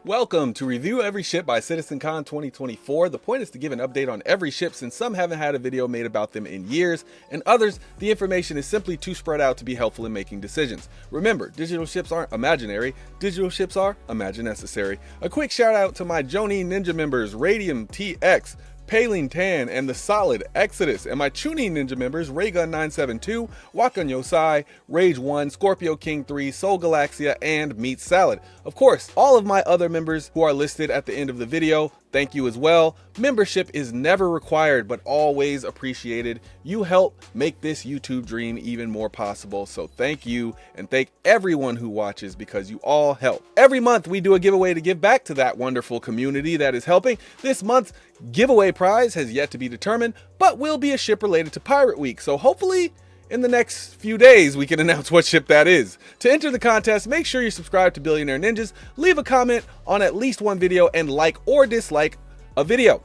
Welcome to Review Every Ship by CitizenCon 2024. The point is to give an update on every ship since some haven't had a video made about them in years, and others, the information is simply too spread out to be helpful in making decisions. Remember, digital ships aren't imaginary, digital ships are imagine necessary. A quick shout out to my Jonin Ninja members, Radium TX, Paling Tan, and the Solid Exodus, and my Chunin Ninja members, Raygun 972, Wakan Yosai, Rage 1, Scorpio King 3, Soul Galaxia, and Meat Salad. Of course, all of my other members who are listed at the end of the video, thank you as well. Membership is never required, but always appreciated. You help make this YouTube dream even more possible, so thank you, and thank everyone who watches because you all help. Every month we do a giveaway to give back to that wonderful community that is helping. This month's giveaway prize has yet to be determined, but will be a ship related to Pirate Week, so hopefully in the next few days we can announce what ship that is. To enter the contest, make sure you subscribe to Billionaire Ninjas, leave a comment on at least one video, and like or dislike a video.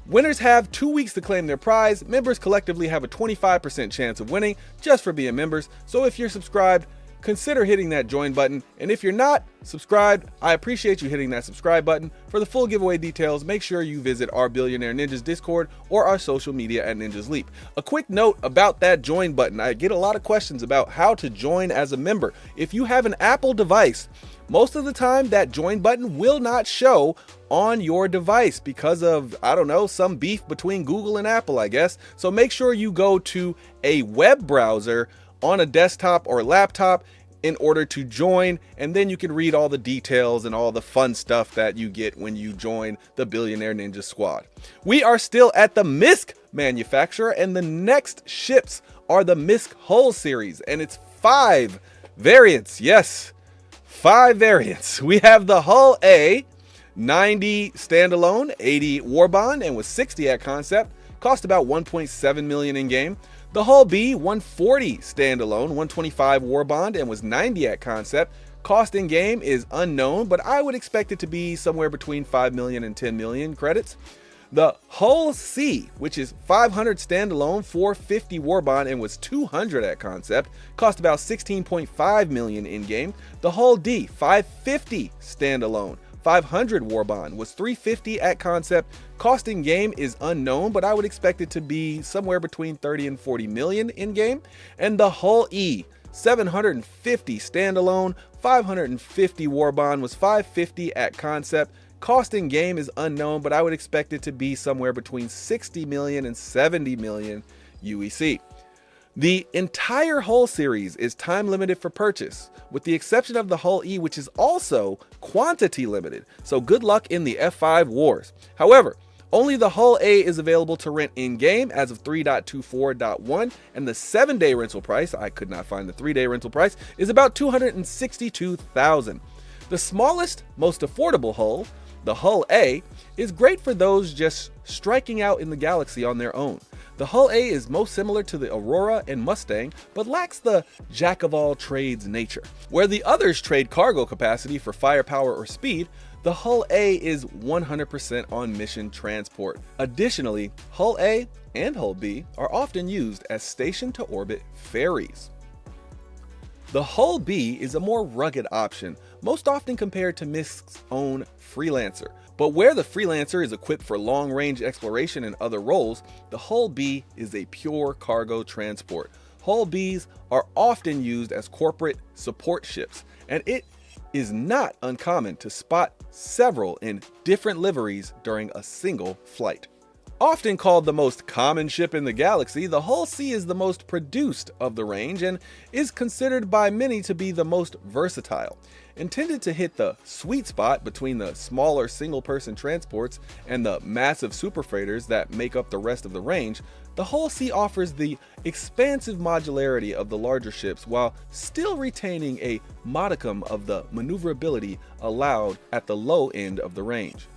Winners have 2 weeks to claim their prize. Members collectively have a 25% chance of winning just for being members, so if you're subscribed, consider hitting that join button, and if you're not subscribed, I appreciate you hitting that subscribe button. For the full giveaway details, make sure you visit our Billionaire Ninjas Discord or our social media at Ninjas Leap. A quick note about that join button. I get a lot of questions about how to join as a member. If you have an Apple device, most of the time that join button will not show on your device because of, I don't know, some beef between Google and Apple, I guess. So make sure you go to a web browser on a desktop or laptop in order to join, and then you can read all the details and all the fun stuff that you get when you join the Billionaire Ninja Squad. We are still at the MISC manufacturer, and the next ships are the MISC Hull series, and it's 5 variants. Yes, 5 variants. We have the Hull A, 90 standalone, 80 warbond, and with 60 at concept, cost about 1.7 million in game. The Hull B, 140 standalone, 125 warbond, and was 90 at concept. Cost in game is unknown, but I would expect it to be somewhere between 5 million and 10 million credits. The Hull C, which is 500 standalone, 450 warbond, and was 200 at concept, cost about 16.5 million in game. The Hull D, 550 standalone, 500 warbond, was 350 at concept. Cost in game is unknown, but I would expect it to be somewhere between 30 and 40 million in game. And the Hull E, 750 standalone, 550 warbond, was 550 at concept. Cost in game is unknown, but I would expect it to be somewhere between 60 million and 70 million UEC. The entire Hull series is time limited for purchase, with the exception of the Hull E, which is also quantity limited, so good luck in the F5 wars. However, only the Hull A is available to rent in-game as of 3.24.1, and the 7-day rental price, I could not find the 3-day rental price, is about 262,000. The smallest, most affordable hull, the Hull A, is great for those just striking out in the galaxy on their own. The Hull A is most similar to the Aurora and Mustang, but lacks the jack-of-all-trades nature. Where the others trade cargo capacity for firepower or speed, the Hull A is 100% on mission transport. Additionally, Hull A and Hull B are often used as station-to-orbit ferries. The Hull B is a more rugged option, most often compared to MISC's own Freelancer. But where the Freelancer is equipped for long-range exploration and other roles, the Hull B is a pure cargo transport. Hull Bs are often used as corporate support ships, and it is not uncommon to spot several in different liveries during a single flight. Often called the most common ship in the galaxy, the Hull C is the most produced of the range and is considered by many to be the most versatile. Intended to hit the sweet spot between the smaller single-person transports and the massive super freighters that make up the rest of the range, the Hull C offers the expansive modularity of the larger ships while still retaining a modicum of the maneuverability allowed at the low end of the range.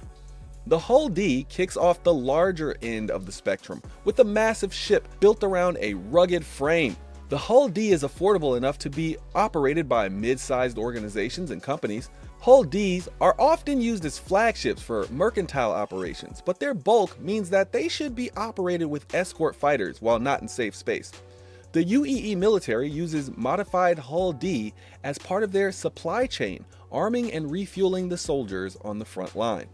The Hull D kicks off the larger end of the spectrum with a massive ship built around a rugged frame. The Hull D is affordable enough to be operated by mid-sized organizations and companies. Hull Ds are often used as flagships for mercantile operations, but their bulk means that they should be operated with escort fighters while not in safe space. The UEE military uses modified Hull D as part of their supply chain, arming and refueling the soldiers on the front line.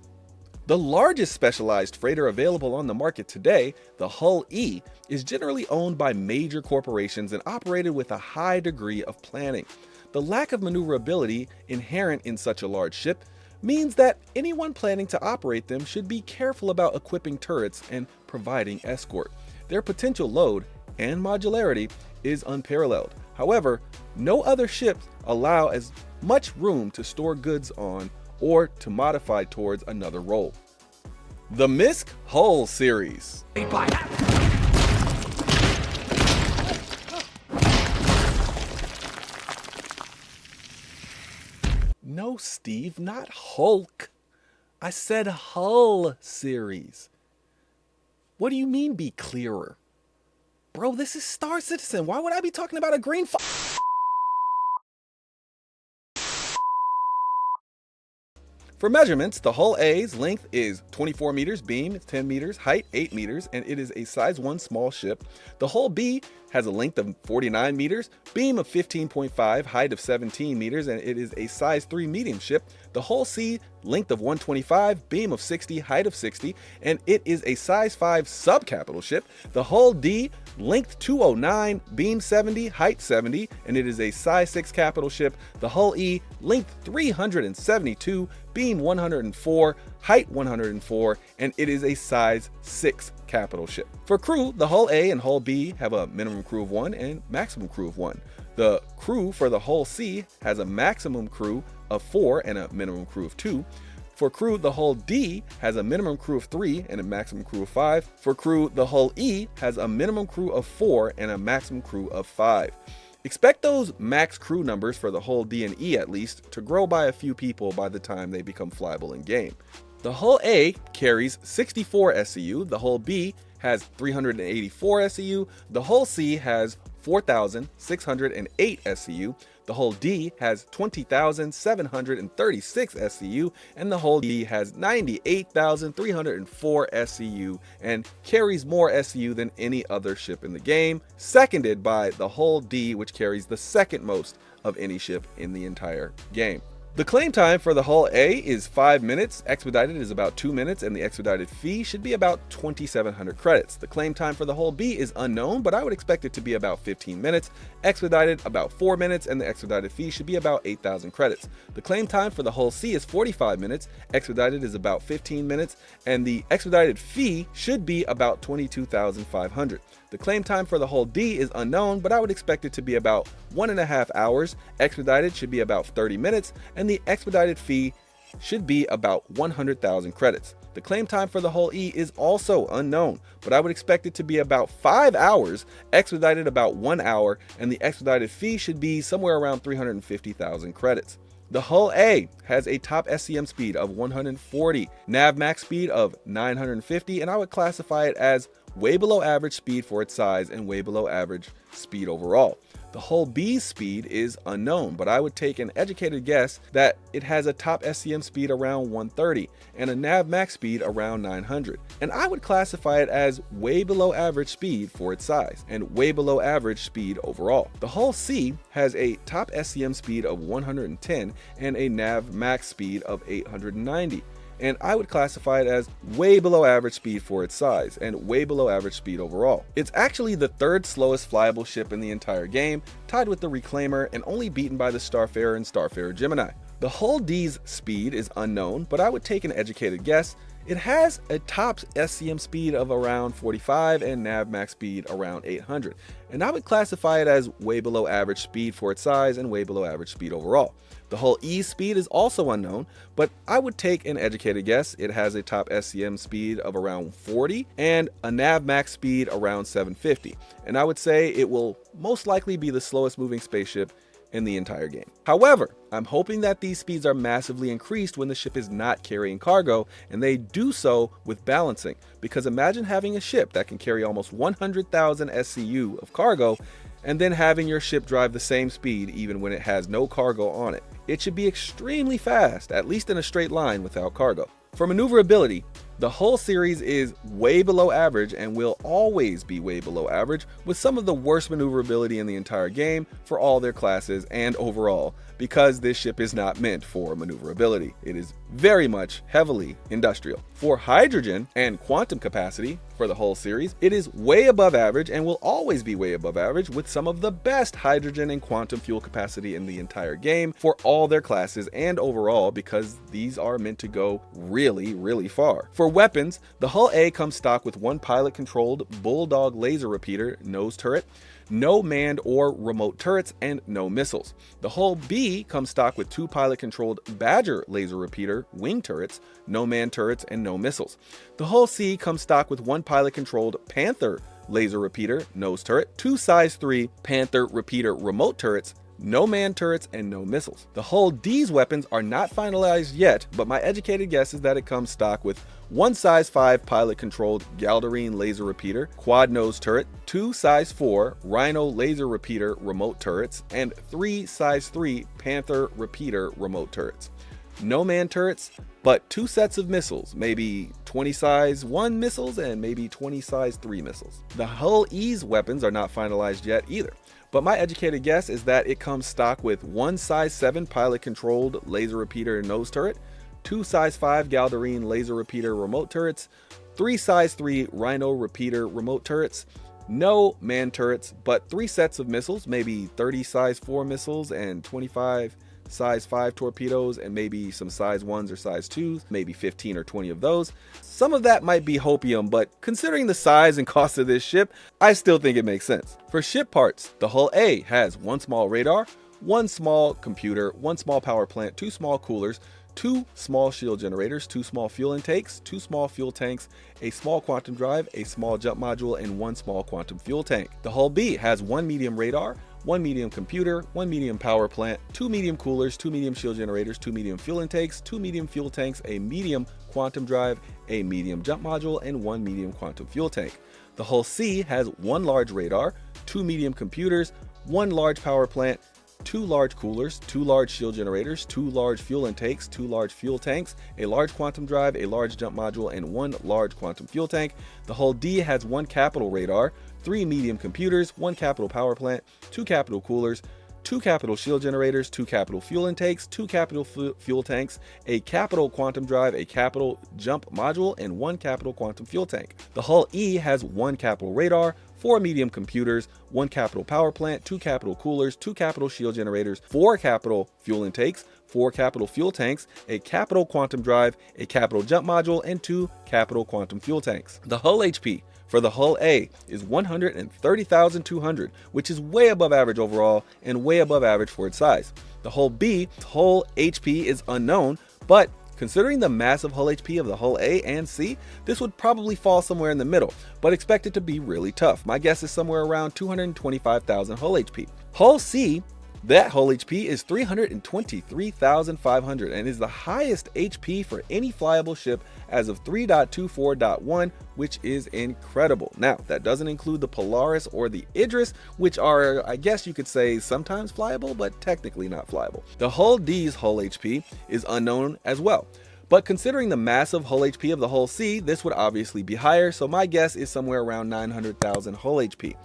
The largest specialized freighter available on the market today, the Hull E, is generally owned by major corporations and operated with a high degree of planning. The lack of maneuverability inherent in such a large ship means that anyone planning to operate them should be careful about equipping turrets and providing escort. Their potential load and modularity is unparalleled. However, no other ships allow as much room to store goods on or to modify towards another role. The MISC Hull series. No, Steve, not Hulk. I said Hull series. What do you mean be clearer? Bro, this is Star Citizen. Why would I be talking about a green For measurements, the Hull A's length is 24 meters, beam 10 meters, height 8 meters, and it is a size 1 small ship. The Hull B has a length of 49 meters, beam of 15.5, height of 17 meters, and it is a size 3 medium ship. The Hull C, length of 125, beam of 60, height of 60, and it is a size 5 subcapital ship. The Hull D, length 209, beam 70, height 70, and it is a size 6 capital ship. The Hull E, length 372, beam 104, height 104, and it is a size 6 capital ship. For crew, the Hull A and Hull B have a minimum crew of 1 and maximum crew of 1. The crew for the Hull C has a maximum crew of 4 and a minimum crew of 2. For crew, the Hull D has a minimum crew of 3 and a maximum crew of 5. For crew, the Hull E has a minimum crew of 4 and a maximum crew of 5. Expect those max crew numbers for the Hull D and E at least to grow by a few people by the time they become flyable in game. The Hull A carries 64 SCU, the Hull B has 384 SCU, the Hull C has 4,608 SCU, the Hull D has 20,736 SCU, and the Hull D has 98,304 SCU and carries more SCU than any other ship in the game, seconded by the Hull D, which carries the second most of any ship in the entire game. The claim time for the Hull A is 5 minutes, expedited is about 2 minutes, and the expedited fee should be about 2,700 credits. The claim time for the Hull B is unknown, but I would expect it to be about 15 minutes, expedited about 4 minutes, and the expedited fee should be about 8,000 credits. The claim time for the Hull C is 45 minutes, expedited is about 15 minutes, and the expedited fee should be about 22,500. The claim time for the Hull D is unknown, but I would expect it to be about 1.5 hours, expedited should be about 30 minutes, and the expedited fee should be about 100,000 credits. The claim time for the Hull E is also unknown, but I would expect it to be about 5 hours, expedited about 1 hour, and the expedited fee should be somewhere around 350,000 credits. The Hull A has a top SCM speed of 140, nav max speed of 950, and I would classify it as way below average speed for its size and way below average speed overall. The Hull B's speed is unknown, but I would take an educated guess that it has a top SCM speed around 130 and a nav max speed around 900. And I would classify it as way below average speed for its size and way below average speed overall. The Hull C has a top SCM speed of 110 and a nav max speed of 890. And I would classify it as way below average speed for its size and way below average speed overall. It's actually the third slowest flyable ship in the entire game, tied with the Reclaimer and only beaten by the Starfarer and Starfarer Gemini. The Hull D's speed is unknown, but I would take an educated guess. It has a top SCM speed of around 45 and nav max speed around 800, and I would classify it as way below average speed for its size and way below average speed overall. The Hull E's speed is also unknown, but I would take an educated guess. It has a top SCM speed of around 40 and a nav max speed around 750, and I would say it will most likely be the slowest moving spaceship in the entire game. However, I'm hoping that these speeds are massively increased when the ship is not carrying cargo, and they do so with balancing, because imagine having a ship that can carry almost 100,000 SCU of cargo and then having your ship drive the same speed even when it has no cargo on it. It should be extremely fast, at least in a straight line without cargo. For maneuverability, The whole series is way below average and will always be way below average, with some of the worst maneuverability in the entire game for all their classes and overall, because this ship is not meant for maneuverability. It is very much heavily industrial. For hydrogen and quantum capacity for the whole series, it is way above average and will always be way above average, with some of the best hydrogen and quantum fuel capacity in the entire game for all their classes and overall, because these are meant to go really, really far. For weapons, the hull A comes stock with one pilot-controlled Bulldog laser repeater nose turret, no manned or remote turrets, and no missiles. The hull B comes stock with two pilot-controlled Badger laser repeater wing turrets, no manned turrets, and no missiles. The hull C comes stock with one pilot-controlled Panther laser repeater nose turret, two size 3 Panther repeater remote turrets, no manned turrets, and no missiles. The hull D's weapons are not finalized yet, but my educated guess is that it comes stock with one size 5 pilot-controlled Galdarine laser repeater quad nose turret, two size 4 Rhino laser repeater remote turrets, and three size 3 Panther repeater remote turrets. No manned turrets, but two sets of missiles, maybe 20 size 1 missiles and maybe 20 size 3 missiles. The hull E's weapons are not finalized yet either, but my educated guess is that it comes stock with one size 7 pilot-controlled laser repeater nose turret, two size 5 Galdarine laser repeater remote turrets, three size 3 Rhino repeater remote turrets, no manned turrets, but three sets of missiles, maybe 30 size 4 missiles and 25 size 5 torpedoes, and maybe some size 1s or size 2s, maybe 15 or 20 of those. Some of that might be hopium, but considering the size and cost of this ship, I still think it makes sense. For ship parts, the hull A has one small radar, one small computer, one small power plant, two small coolers, two small shield generators, two small fuel intakes, two small fuel tanks, a small quantum drive, a small jump module, and one small quantum fuel tank. The hull B has one medium radar, one medium computer, one medium power plant, two medium coolers, two medium shield generators, two medium fuel intakes, two medium fuel tanks, a medium quantum drive, a medium jump module, and one medium quantum fuel tank. The hull C has one large radar, two medium computers, one large power plant, two large coolers, two large shield generators, two large fuel intakes, two large fuel tanks, a large quantum drive, a large jump module, and one large quantum fuel tank. The hull D has one capital radar, three medium computers, one capital power plant, two capital coolers, two capital shield generators, two capital fuel intakes, two capital fuel tanks, a capital quantum drive, a capital jump module, and one capital quantum fuel tank. The hull E has one capital radar, four medium computers, one capital power plant, two capital coolers, two capital shield generators, four capital fuel intakes, four capital fuel tanks, a capital quantum drive, a capital jump module, and two capital quantum fuel tanks. The hull HP for the hull A is 130,200, which is way above average overall and way above average for its size. The hull B, hull HP is unknown, but considering the massive hull HP of the hull A and C, this would probably fall somewhere in the middle, but expect it to be really tough. My guess is somewhere around 225,000 hull HP. Hull C, that hull HP is 323,500 and is the highest HP for any flyable ship as of 3.24.1, which is incredible. Now, that doesn't include the Polaris or the Idris, which are, I guess you could say, sometimes flyable, but technically not flyable. The hull D's hull HP is unknown as well. But considering the massive hull HP of the hull C, this would obviously be higher, so my guess is somewhere around 900,000 hull HP.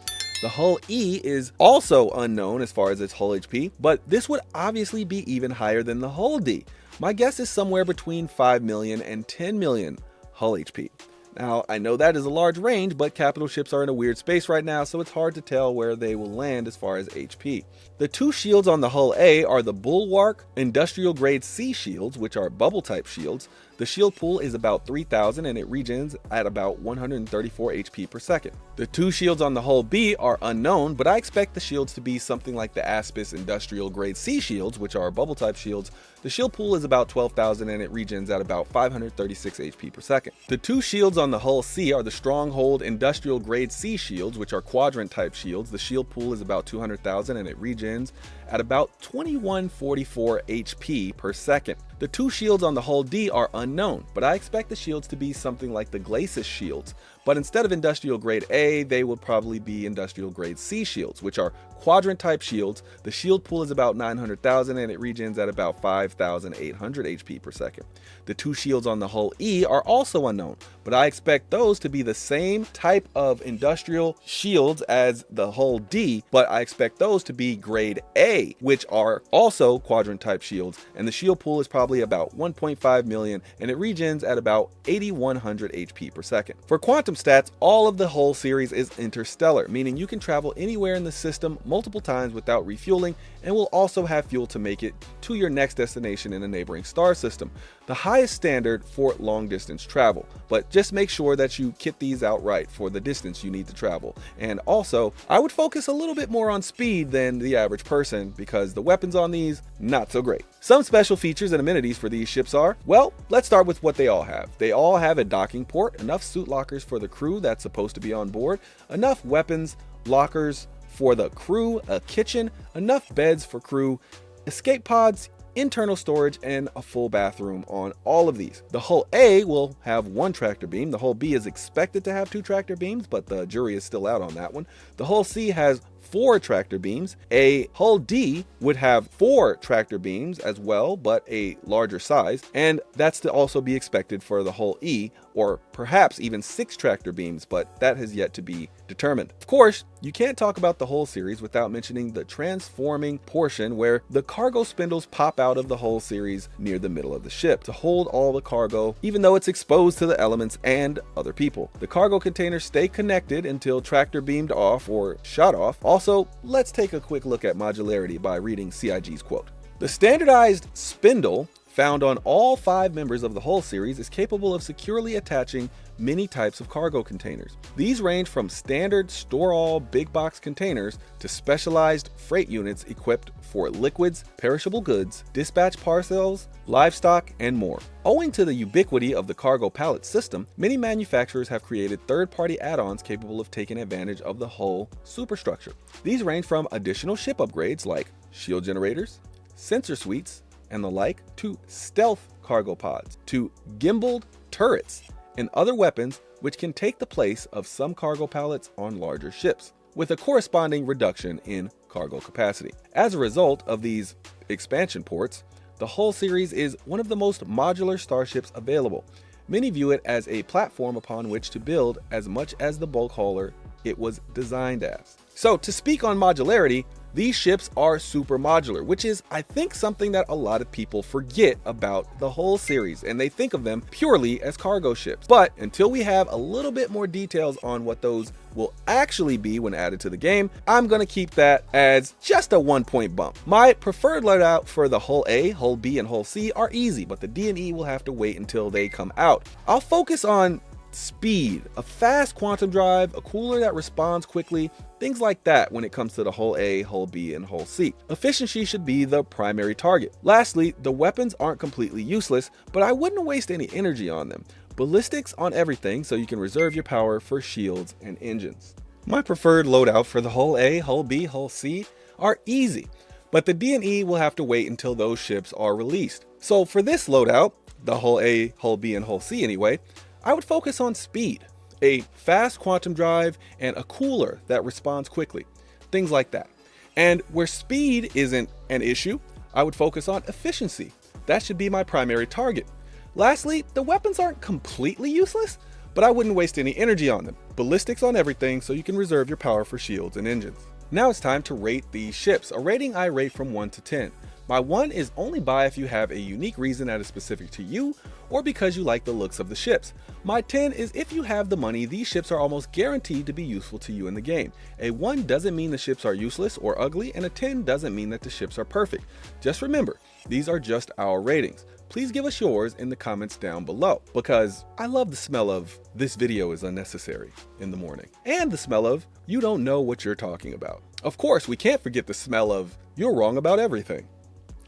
The hull E is also unknown as far as its hull HP, but this would obviously be even higher than the hull D. My guess is somewhere between 5 million and 10 million hull HP. Now, I know that is a large range, but capital ships are in a weird space right now, so it's hard to tell where they will land as far as HP. The two shields on the hull A are the Bulwark industrial grade C shields, which are bubble type shields. The shield pool is about 3,000 and it regens at about 134 HP per second. The two shields on the hull B are unknown, but I expect the shields to be something like the Aspis industrial grade C shields, which are bubble type shields. The shield pool is about 12,000 and it regens at about 536 HP per second. The two shields on the hull C are the Stronghold industrial grade C shields, which are quadrant type shields. The shield pool is about 200,000 and it regens at about 2144 HP per second. The two shields on the hull D are unknown, but I expect the shields to be something like the Glacis shields, but instead of industrial grade A, they would probably be industrial grade C shields, which are quadrant type shields. The shield pool is about 900,000 and it regens at about 5,800 HP per second. The two shields on the hull E are also unknown, but I expect those to be the same type of industrial shields as the hull D, but I expect those to be grade A, which are also quadrant type shields, and the shield pool is probably about 1.5 million and it regens at about 8,100 HP per second. For quantum stats, all of the hull series is interstellar, meaning you can travel anywhere in the system multiple times without refueling, and will also have fuel to make it to your next destination in a neighboring star system. The highest standard for long distance travel, but just make sure that you kit these out right for the distance you need to travel. And also, I would focus a little bit more on speed than the average person because the weapons on these, not so great. Some special features and amenities for these ships are, well, let's start with what they all have. They all have a docking port, enough suit lockers for the crew that's supposed to be on board, enough weapons, lockers for the crew, a kitchen, enough beds for crew, escape pods, internal storage, and a full bathroom on all of these. The hull A will have one tractor beam. The hull B is expected to have two tractor beams, but the jury is still out on that one. The hull C has 4 tractor beams. A hull D would have 4 tractor beams as well, but a larger size, and that's to also be expected for the hull E, or perhaps even 6 tractor beams, but that has yet to be determined. Of course, you can't talk about the hull series without mentioning the transforming portion where the cargo spindles pop out of the hull series near the middle of the ship to hold all the cargo, even though it's exposed to the elements and other people. The cargo containers stay connected until tractor beamed off or shut off. Also, let's take a quick look at modularity by reading CIG's quote. The standardized spindle found on all 5 members of the hull series is capable of securely attaching many types of cargo containers. These range from standard store-all big box containers to specialized freight units equipped for liquids, perishable goods, dispatch parcels, livestock, and more. Owing to the ubiquity of the cargo pallet system, many manufacturers have created third-party add-ons capable of taking advantage of the hull superstructure. These range from additional ship upgrades like shield generators, sensor suites, and the like, to stealth cargo pods, to gimbaled turrets, and other weapons which can take the place of some cargo pallets on larger ships, with a corresponding reduction in cargo capacity. As a result of these expansion ports, the hull series is one of the most modular starships available. Many view it as a platform upon which to build as much as the bulk hauler it was designed as. So to speak on modularity, these ships are super modular, which is, I think, something that a lot of people forget about the hull series, and they think of them purely as cargo ships. But until we have a little bit more details on what those will actually be when added to the game, I'm gonna keep that as just a 1-point bump. My preferred loadout for the hull A, hull B, and hull C are easy, but the D and E will have to wait until they come out. I'll focus on speed, a fast quantum drive, a cooler that responds quickly, things like that when it comes to the hull A, hull B, and hull C. Efficiency should be the primary target. Lastly, the weapons aren't completely useless, but I wouldn't waste any energy on them. Ballistics on everything so you can reserve your power for shields and engines. My preferred loadout for the hull A, hull B, hull C are easy, but the D and E will have to wait until those ships are released. So for this loadout, the hull A, hull B, and hull C anyway, I would focus on speed, a fast quantum drive, and a cooler that responds quickly, things like that. And where speed isn't an issue, I would focus on efficiency. That should be my primary target. Lastly, the weapons aren't completely useless, but I wouldn't waste any energy on them. Ballistics on everything so you can reserve your power for shields and engines. Now it's time to rate these ships. A rating I rate from 1 to 10. My 1 is only buy if you have a unique reason that is specific to you or because you like the looks of the ships. My 10 is if you have the money, these ships are almost guaranteed to be useful to you in the game. A 1 doesn't mean the ships are useless or ugly, and a 10 doesn't mean that the ships are perfect. Just remember, these are just our ratings. Please give us yours in the comments down below, because I love the smell of "this video is unnecessary" in the morning, and the smell of "you don't know what you're talking about." Of course, we can't forget the smell of "you're wrong about everything."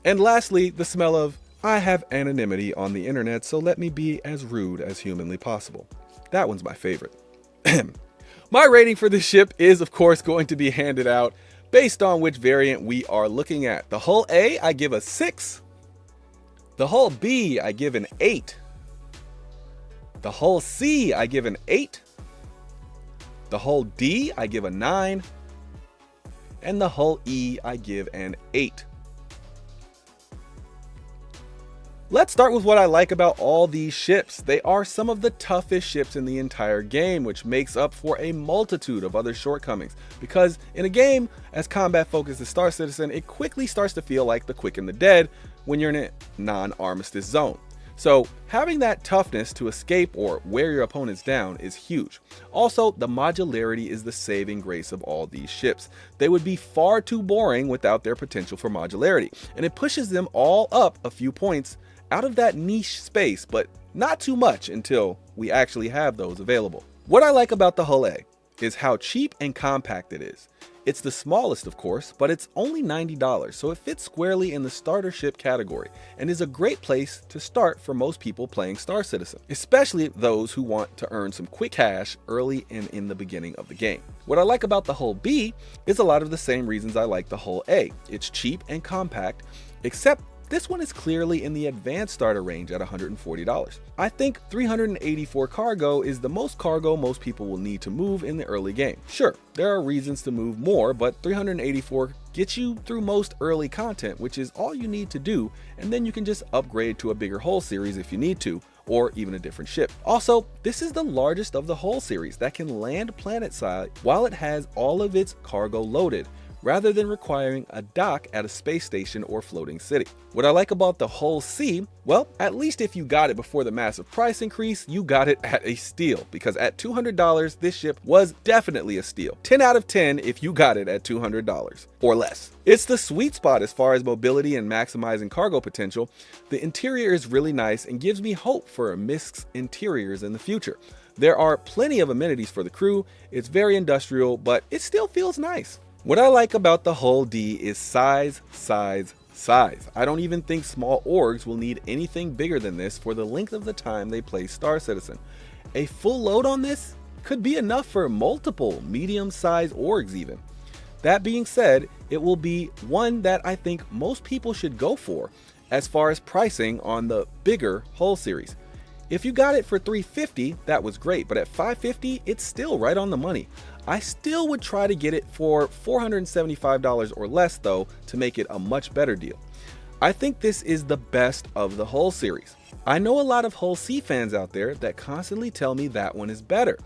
And lastly, the smell of "I have anonymity on the internet, so let me be as rude as humanly possible." That one's my favorite. My rating for this ship is, of course, going to be handed out based on which variant we are looking at. The hull A, I give a 6. The hull B, I give an 8. The hull C, I give an 8. The hull D I give a 9, and the hull E I give an 8. Let's start with what I like about all these ships. They are some of the toughest ships in the entire game, which makes up for a multitude of other shortcomings. Because in a game as combat focused as Star Citizen, it quickly starts to feel like the quick and the dead when you're in a non-armistice zone. So having that toughness to escape or wear your opponents down is huge. Also, the modularity is the saving grace of all these ships. They would be far too boring without their potential for modularity, and it pushes them all up a few points out of that niche space, but not too much until we actually have those available. What I like about the hull A is how cheap and compact it is. It's the smallest, of course, but it's only $90, so it fits squarely in the starter ship category and is a great place to start for most people playing Star Citizen, especially those who want to earn some quick cash early and in the beginning of the game. What I like about the hull B is a lot of the same reasons I like the hull A. It's cheap and compact, except this one is clearly in the advanced starter range at $140. I think 384 cargo is the most cargo most people will need to move in the early game. Sure, there are reasons to move more, but 384 gets you through most early content, which is all you need to do, and then you can just upgrade to a bigger hull series if you need to, or even a different ship. Also, this is the largest of the hull series that can land planet side while it has all of its cargo loaded, rather than requiring a dock at a space station or floating city. What I like about the hull C, well, at least if you got it before the massive price increase, you got it at a steal, because at $200, this ship was definitely a steal. 10 out of 10 if you got it at $200 or less. It's the sweet spot as far as mobility and maximizing cargo potential. The interior is really nice and gives me hope for MISC's interiors in the future. There are plenty of amenities for the crew. It's very industrial, but it still feels nice. What I like about the hull D is size, size, size. I don't even think small orgs will need anything bigger than this for the length of the time they play Star Citizen. A full load on this could be enough for multiple medium-sized orgs even. That being said, it will be one that I think most people should go for as far as pricing on the bigger hull series. If you got it for $350, that was great, but at $550, it's still right on the money. I still would try to get it for $475 or less though to make it a much better deal. I think this is the best of the hull series. I know a lot of hull C fans out there that constantly tell me that one is better,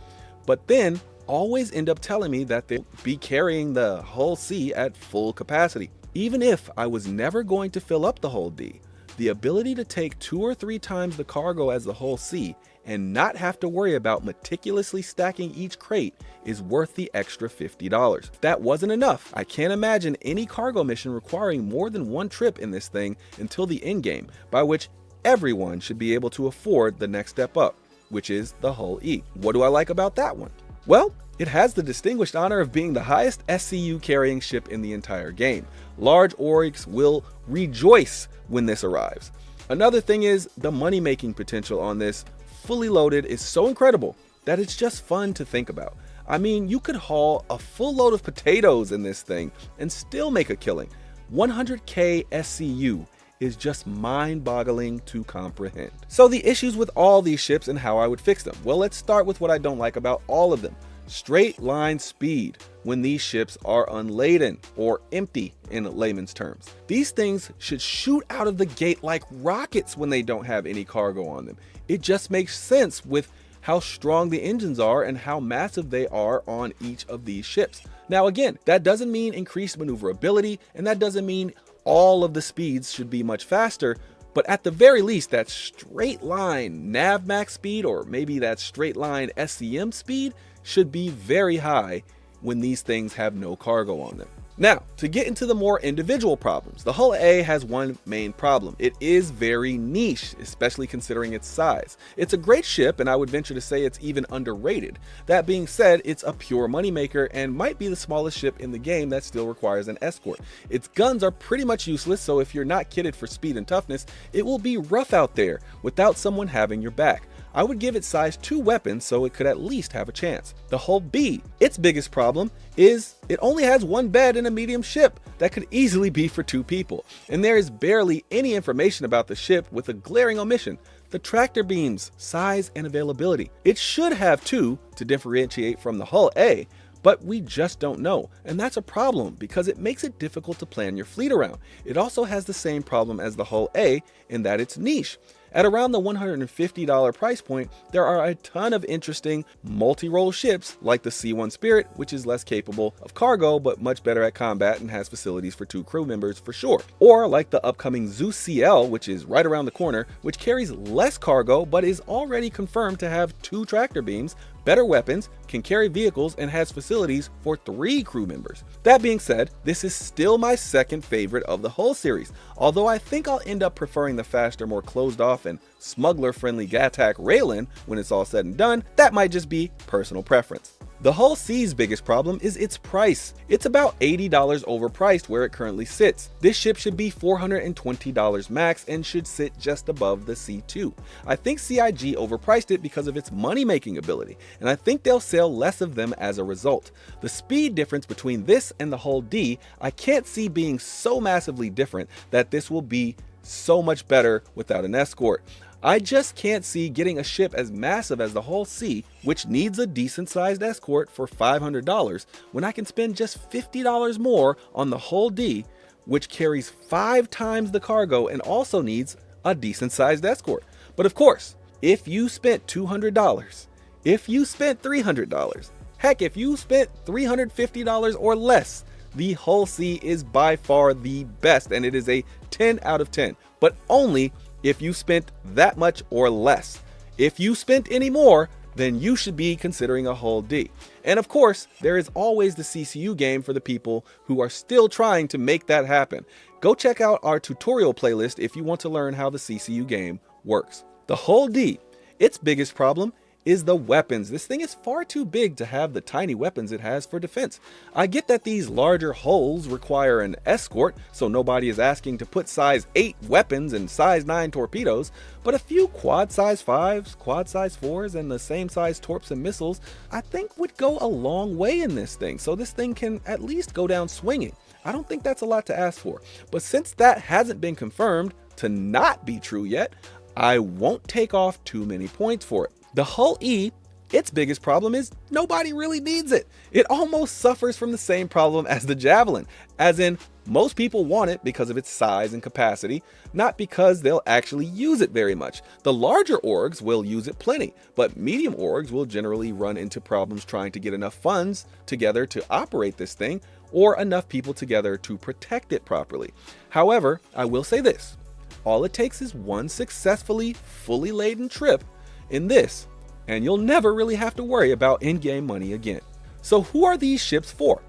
but then always end up telling me that they'll be carrying the hull C at full capacity. Even if I was never going to fill up the hull D, the ability to take 2 or 3 times the cargo as the hull C and not have to worry about meticulously stacking each crate is worth the extra $50. If that wasn't enough, I can't imagine any cargo mission requiring more than one trip in this thing until the end game, by which everyone should be able to afford the next step up, which is the hull E. What do I like about that one? Well, it has the distinguished honor of being the highest SCU carrying ship in the entire game. Large orgs will rejoice when this arrives. Another thing is the money-making potential on this fully loaded is so incredible that it's just fun to think about. I mean, you could haul a full load of potatoes in this thing and still make a killing. 100k SCU is just mind-boggling to comprehend. So the issues with all these ships and how I would fix them. Well, let's start with what I don't like about all of them. Straight line speed when these ships are unladen or empty in layman's terms. These things should shoot out of the gate like rockets when they don't have any cargo on them. It just makes sense with how strong the engines are and how massive they are on each of these ships. Now again, that doesn't mean increased maneuverability, and that doesn't mean all of the speeds should be much faster, but at the very least, that straight line nav max speed, or maybe that straight line SCM speed, should be very high when these things have no cargo on them. Now, to get into the more individual problems, the hull A has one main problem. It is very niche, especially considering its size. It's a great ship, and I would venture to say it's even underrated. That being said, it's a pure moneymaker and might be the smallest ship in the game that still requires an escort. Its guns are pretty much useless, so if you're not kitted for speed and toughness, it will be rough out there without someone having your back. I would give it size 2 weapons so it could at least have a chance. The hull B, its biggest problem is it only has 1 bed in a medium ship that could easily be for 2 people. And there is barely any information about the ship, with a glaring omission. the tractor beam's size and availability. It should have two to differentiate from the hull A, but we just don't know, and that's a problem because it makes it difficult to plan your fleet around. It also has the same problem as the hull A in that it's niche. At around the $150 price point, there are a ton of interesting multi-role ships like the C1 Spirit, which is less capable of cargo but much better at combat and has facilities for 2 crew members for sure. Or like the upcoming Zeus CL, which is right around the corner, which carries less cargo but is already confirmed to have 2 tractor beams, better weapons, can carry vehicles, and has facilities for 3 crew members. That being said, this is still my second favorite of the whole series, although I think I'll end up preferring the faster, more closed off and smuggler-friendly Gattac Raylan when it's all said and done. That might just be personal preference. The Hull C's biggest problem is its price. It's about $80 overpriced where it currently sits. This ship should be $420 max and should sit just above the C2. I think CIG overpriced it because of its money-making ability, and I think they'll sell less of them as a result. The speed difference between this and the Hull D, I can't see being so massively different that this will be so much better without an escort. I just can't see getting a ship as massive as the Hull C, which needs a decent sized escort for $500, when I can spend just $50 more on the Hull D, which carries 5 times the cargo and also needs a decent sized escort. But of course, if you spent $200, if you spent $300, heck, if you spent $350 or less, the Hull C is by far the best, and it is a 10 out of 10, but only if you spent that much or less. If you spent any more, then you should be considering a Hull D. And of course, there is always the CCU game for the people who are still trying to make that happen. Go check out our tutorial playlist if you want to learn how the CCU game works. The Hull D, its biggest problem is the weapons. This thing is far too big to have the tiny weapons it has for defense. I get that these larger hulls require an escort, so nobody is asking to put size 8 weapons and size 9 torpedoes, but a few quad size 5s, quad size 4s, and the same size torps and missiles, I think would go a long way in this thing, so this thing can at least go down swinging. I don't think that's a lot to ask for, but since that hasn't been confirmed to not be true yet, I won't take off too many points for it. The Hull E, its biggest problem is nobody really needs it. It almost suffers from the same problem as the Javelin, as in most people want it because of its size and capacity, not because they'll actually use it very much. The larger orgs will use it plenty, but medium orgs will generally run into problems trying to get enough funds together to operate this thing, or enough people together to protect it properly. However, I will say this, all it takes is one successfully fully laden trip in this, and you'll never really have to worry about in-game money again. So who are these ships for?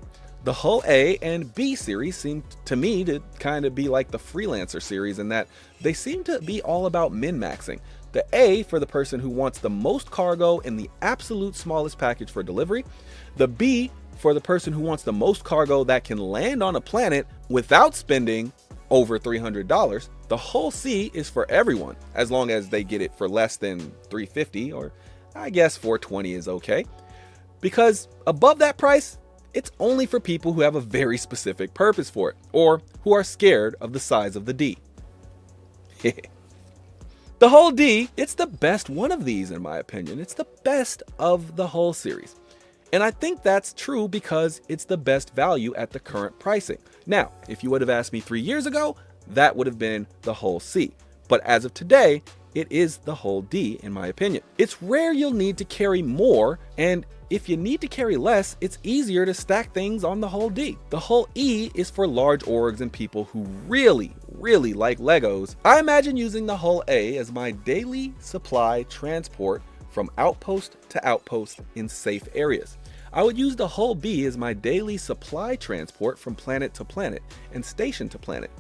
The Hull A and B series seem to me to kind of be like the Freelancer series in that they seem to be all about min-maxing. The A for the person who wants the most cargo in the absolute smallest package for delivery. The B for the person who wants the most cargo that can land on a planet without spending over $300. The Hull C is for everyone, as long as they get it for less than $350, or I guess $420 is okay. Because above that price, it's only for people who have a very specific purpose for it, or who are scared of the size of the D. The Hull D, it's the best one of these in my opinion. It's the best of the whole series. And I think that's true because it's the best value at the current pricing. Now, if you would have asked me 3 years ago, that would have been the Hull C. But as of today, it is the Hull D in my opinion. It's rare you'll need to carry more, and if you need to carry less, it's easier to stack things on the Hull D. The Hull E is for large orgs and people who really like Legos. I imagine using the Hull A as my daily supply transport from outpost to outpost in safe areas. I would use the Hull B as my daily supply transport from planet to planet and station to planet.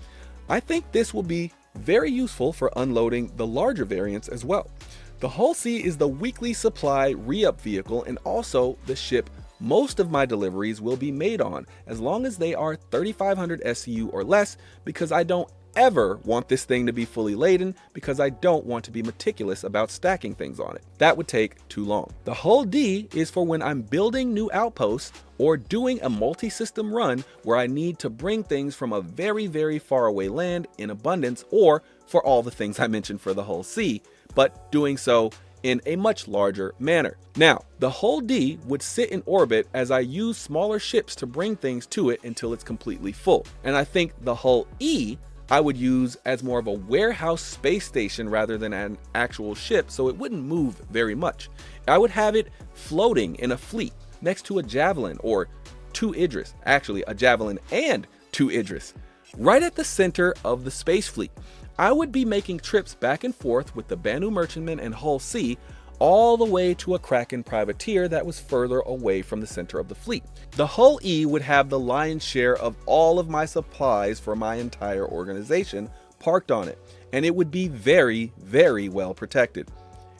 I think this will be very useful for unloading the larger variants as well. The Hull C is the weekly supply re-up vehicle and also the ship most of my deliveries will be made on, as long as they are 3500 SCU or less, because I don't ever want this thing to be fully laden, because I don't want to be meticulous about stacking things on it. That would take too long. The Hull D is for when I'm building new outposts or doing a multi-system run where I need to bring things from a very far away land in abundance, or for all the things I mentioned for the Hull C, but doing so in a much larger manner. Now, the hull D would sit in orbit as I use smaller ships to bring things to it until it's completely full. And I think the hull E I would use as more of a warehouse space station rather than an actual ship, so it wouldn't move very much. I would have it floating in a fleet next to a Javelin or 2 Idris, actually a Javelin and 2 Idris, right at the center of the space fleet. I would be making trips back and forth with the Banu Merchantman and Hull C all the way to a Kraken privateer that was further away from the center of the fleet. The Hull E would have the lion's share of all of my supplies for my entire organization parked on it, and it would be very, very well protected.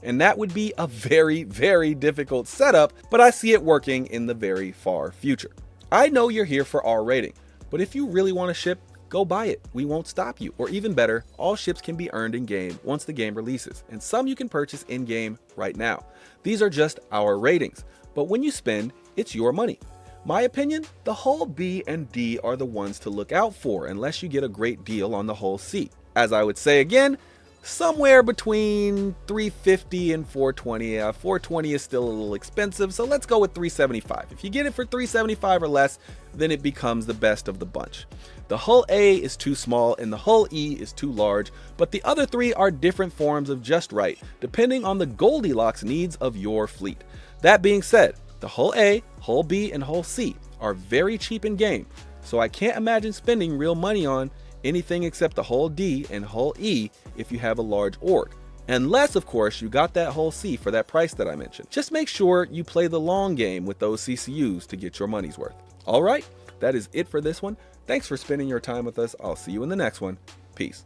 And that would be a very, very difficult setup, but I see it working in the very far future. I know you're here for our rating, but if you really want a ship, go buy it. We won't stop you. Or even better, all ships can be earned in game once the game releases, and some you can purchase in game right now. These are just our ratings, but when you spend, it's your money. My opinion, the hull B and D are the ones to look out for unless you get a great deal on the hull C. As I would say again, somewhere between 350 and 420. 420 is still a little expensive, so let's go with 375. If you get it for 375 or less, then it becomes the best of the bunch. The hull A is too small and the hull E is too large, but the other 3 are different forms of just right, depending on the Goldilocks needs of your fleet. That being said, the hull A, hull B, and hull C are very cheap in game, so I can't imagine spending real money on anything except the hull D and hull E if you have a large org. Unless, of course, you got that hull C for that price that I mentioned. Just make sure you play the long game with those CCUs to get your money's worth. All right, that is it for this one. Thanks for spending your time with us. I'll see you in the next one. Peace.